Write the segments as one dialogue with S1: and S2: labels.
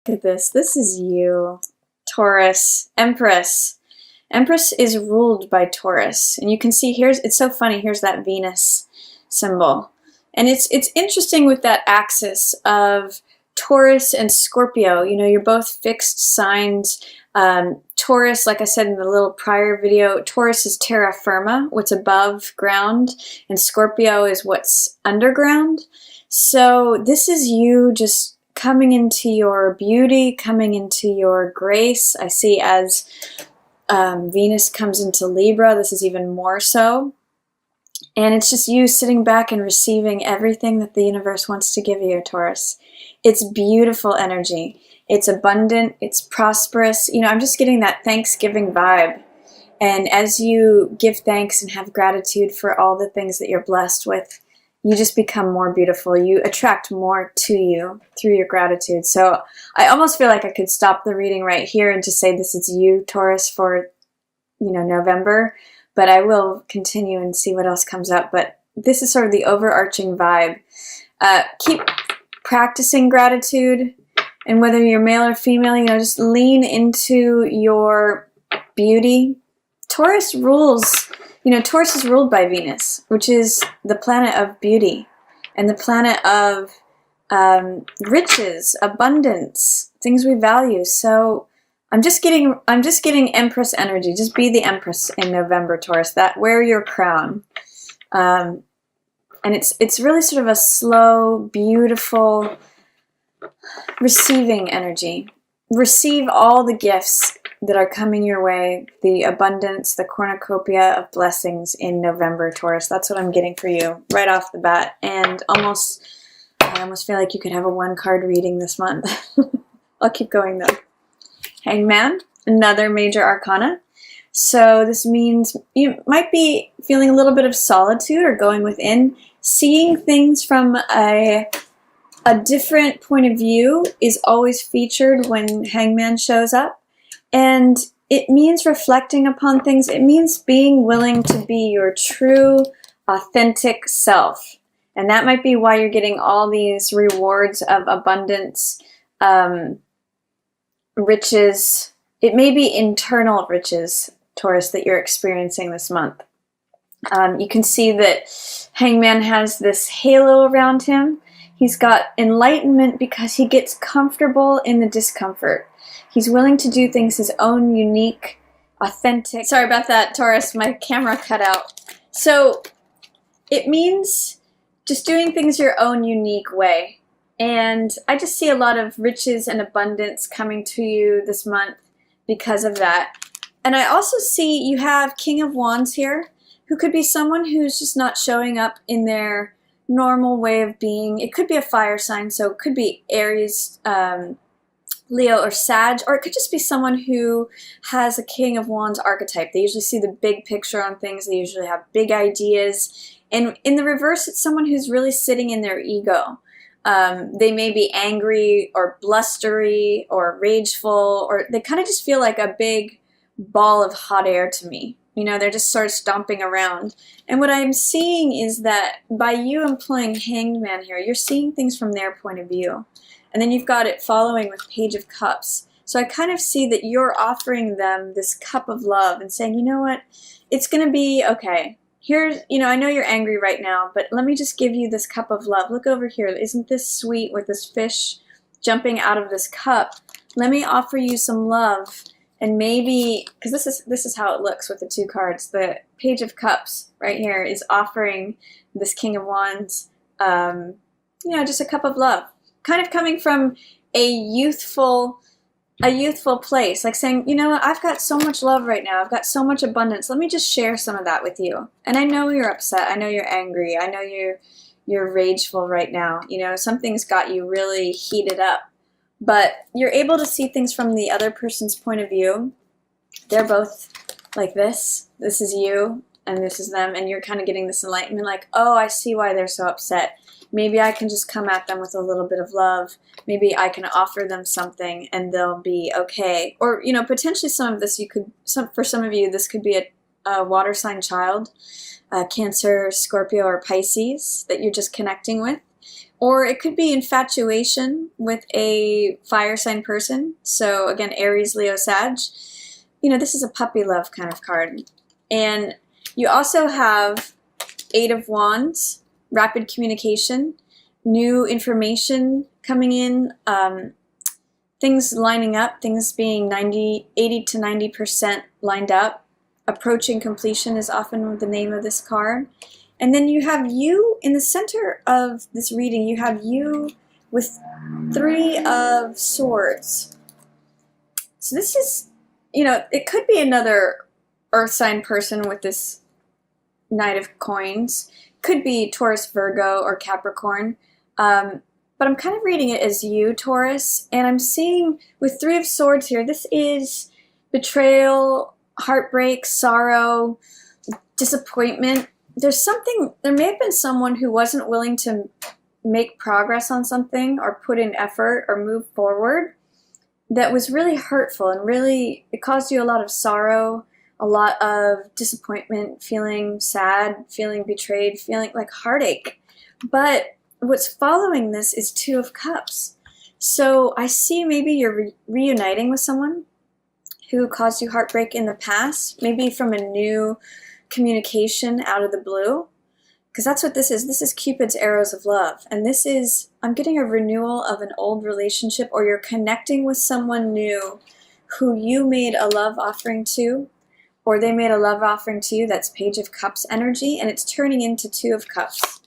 S1: Look at this. This is you, Taurus, Empress. Empress is ruled by Taurus. And you can see it's so funny, here's that Venus symbol. And it's interesting with that axis of Taurus and Scorpio. You know, you're both fixed signs. Taurus, like I said in the little prior video, Taurus is terra firma, what's above ground, and Scorpio is what's underground. So this is you just coming into your beauty, coming into your grace. I see as Venus comes into Libra, this is even more so. And it's just you sitting back and receiving everything that the universe wants to give you, Taurus. It's beautiful energy. It's abundant. It's prosperous. You know, I'm just getting that Thanksgiving vibe. And as you give thanks and have gratitude for all the things that you're blessed with, you just become more beautiful. You attract more to you through your gratitude. So I almost feel like I could stop the reading right here and just say this is you, Taurus, for, you know, November. But I will continue and see what else comes up. But this is sort of the overarching vibe. Keep practicing gratitude. And whether you're male or female, you know, just lean into your beauty. Taurus rules, you know, Taurus is ruled by Venus, which is the planet of beauty and the planet of riches, abundance, things we value. So I'm just getting Empress energy. Just be the Empress in November, Taurus. That wear your crown. And it's really sort of a slow, beautiful receiving energy. Receive all the gifts that are coming your way, the abundance, the cornucopia of blessings in November, Taurus. That's what I'm getting for you right off the bat. And I almost feel like you could have a one-card reading this month. I'll keep going though. Hangman, another major arcana. So this means you might be feeling a little bit of solitude or going within. Seeing things from a different point of view is always featured when Hangman shows up. And it means reflecting upon things. It means being willing to be your true, authentic self. And that might be why you're getting all these rewards of abundance, riches. It may be internal riches, Taurus, that you're experiencing this month. You can see that Hangman has this halo around him. He's got enlightenment because he gets comfortable in the discomfort. He's willing to do things his own unique, authentic. Sorry about that, Taurus. My camera cut out. So it means just doing things your own unique way. And I just see a lot of riches and abundance coming to you this month because of that. And I also see you have King of Wands here, who could be someone who's just not showing up in their normal way of being. It could be a fire sign, so it could be Aries, Leo, or Sag, or it could just be someone who has a King of Wands archetype. They usually see the big picture on things. They usually have big ideas. And in the reverse, it's someone who's really sitting in their ego. They may be angry or blustery or rageful, or they kind of just feel like a big ball of hot air to me. You know, they're just sort of stomping around. And what I'm seeing is that by you employing Hangman here, you're seeing things from their point of view. And then you've got it following with Page of Cups. So I kind of see that you're offering them this cup of love and saying, you know what, it's going to be okay. Here's, you know, I know you're angry right now, but let me just give you this cup of love. Look over here. Isn't this sweet with this fish jumping out of this cup? Let me offer you some love. And maybe, because this is how it looks with the two cards. The Page of Cups right here is offering this King of Wands, you know, just a cup of love. Kind of coming from a youthful place, like saying, you know what, I've got so much love right now. I've got so much abundance. Let me just share some of that with you. And I know you're upset. I know you're angry. I know you're rageful right now. You know, something's got you really heated up. But you're able to see things from the other person's point of view. They're both like this. This is you, and this is them. And you're kind of getting this enlightenment, like, oh, I see why they're so upset. Maybe I can just come at them with a little bit of love. Maybe I can offer them something, and they'll be okay. Or, you know, potentially some of this for some of you, this could be a water sign child, Cancer, Scorpio, or Pisces that you're just connecting with. Or it could be infatuation with a fire sign person. So again, Aries, Leo, Sag. This is a puppy love kind of card. And you also have Eight of Wands, rapid communication, new information coming in, things lining up, things being 80 to 90% lined up. Approaching completion is often the name of this card. And then you have you in the center of this reading. You have you with Three of Swords. So this is, it could be another earth sign person with this Knight of Coins. Could be Taurus, Virgo, or Capricorn. But I'm kind of reading it as you, Taurus. And I'm seeing with Three of Swords here, this is betrayal, heartbreak, sorrow, disappointment. There may have been someone who wasn't willing to make progress on something or put in effort or move forward that was really hurtful and really, it caused you a lot of sorrow, a lot of disappointment, feeling sad, feeling betrayed, feeling like heartache. But what's following this is Two of Cups. So I see maybe you're reuniting with someone who caused you heartbreak in the past, maybe from a new communication out of the blue, because that's what this is. This is Cupid's arrows of love. And this is, I'm getting a renewal of an old relationship, or you're connecting with someone new who you made a love offering to, or they made a love offering to you. That's Page of Cups energy, and it's turning into Two of Cups.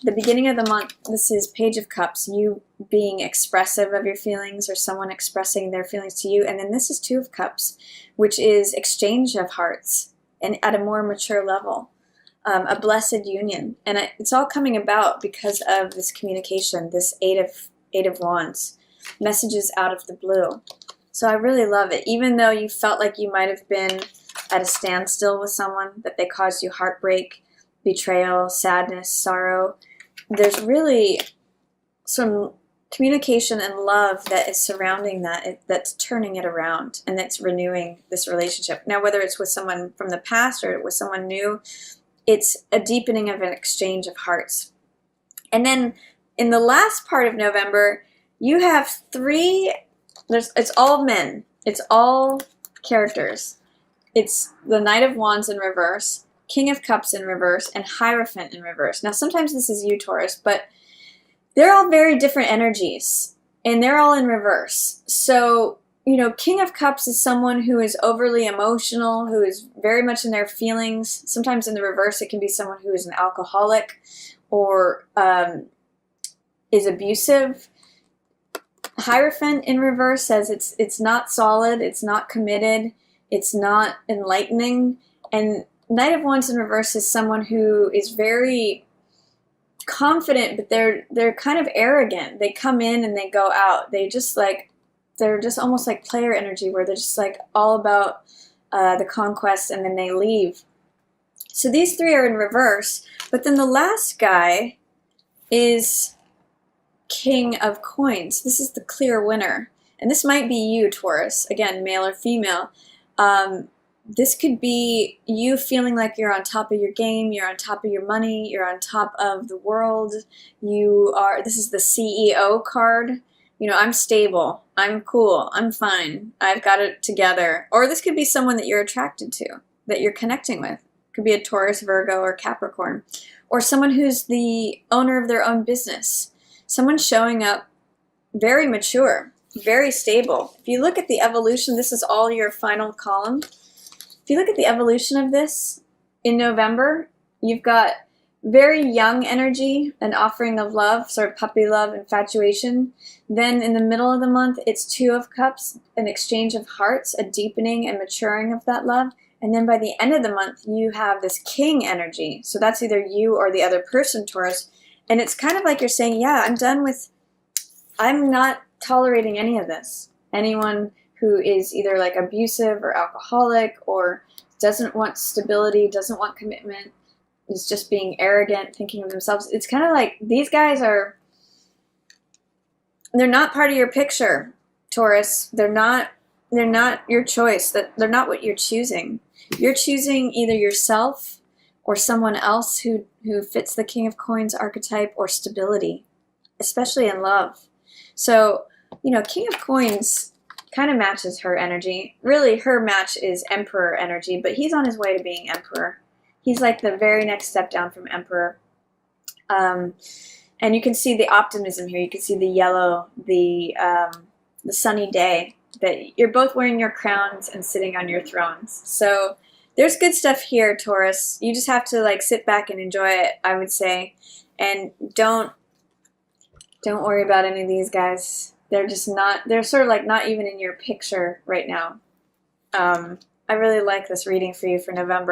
S1: The beginning of the month, this is Page of Cups, you being expressive of your feelings or someone expressing their feelings to you. And then this is Two of Cups, which is exchange of hearts and at a more mature level, a blessed union. And it's all coming about because of this communication, this Eight of Wands, messages out of the blue. So I really love it. Even though you felt like you might have been at a standstill with someone, that they caused you heartbreak, betrayal, sadness, sorrow, there's really some communication and love that is surrounding that, that's turning it around and that's renewing this relationship. Now, whether it's with someone from the past or with someone new, it's a deepening of an exchange of hearts. And then in the last part of November, you have it's all men. It's all characters. It's the Knight of Wands in reverse, King of Cups in reverse, and Hierophant in reverse. Now, sometimes this is you, Taurus, but they're all very different energies, and they're all in reverse. So, King of Cups is someone who is overly emotional, who is very much in their feelings. Sometimes in the reverse, it can be someone who is an alcoholic or is abusive. Hierophant in reverse says it's not solid, it's not committed, it's not enlightening. And Knight of Wands in reverse is someone who is very confident, but they're kind of arrogant. They come in and they go out. They're just almost like player energy, where they're just like all about the conquest, and then they leave. So these three are in reverse, but then the last guy is King of Coins. This is the clear winner, and this might be you, Taurus, again, male or female. This could be you feeling like you're on top of your game, you're on top of your money, you're on top of the world. This is the CEO card. I'm stable, I'm cool, I'm fine, I've got it together. Or this could be someone that you're attracted to, that you're connecting with. It could be a Taurus, Virgo, or Capricorn. Or someone who's the owner of their own business. Someone showing up very mature, very stable. If you look at the evolution, this is all your final column. If you look at the evolution of this in November, you've got very young energy, an offering of love, sort of puppy love, infatuation. Then in the middle of the month, it's Two of Cups, an exchange of hearts, a deepening and maturing of that love. And then by the end of the month, you have this king energy. So that's either you or the other person, Taurus. And it's kind of like you're saying, yeah, I'm not tolerating any of this. Anyone who is either like abusive or alcoholic or doesn't want stability, doesn't want commitment, is just being arrogant, thinking of themselves. It's kind of like these guys they're not part of your picture, Taurus. They're not your choice. They're not what you're choosing. You're choosing either yourself or someone else who fits the King of Coins archetype, or stability. especially in love. So, you know, King of Coins kind of matches her energy. Really, her match is Emperor energy, but he's on his way to being Emperor. He's like the very next step down from Emperor. And you can see the optimism here. You can see the yellow, the sunny day, that you're both wearing your crowns and sitting on your thrones. So there's good stuff here, Taurus. You just have to like sit back and enjoy it, I would say. And don't worry about any of these guys. They're just not, they're sort of like not even in your picture right now. I really like this reading for you for November.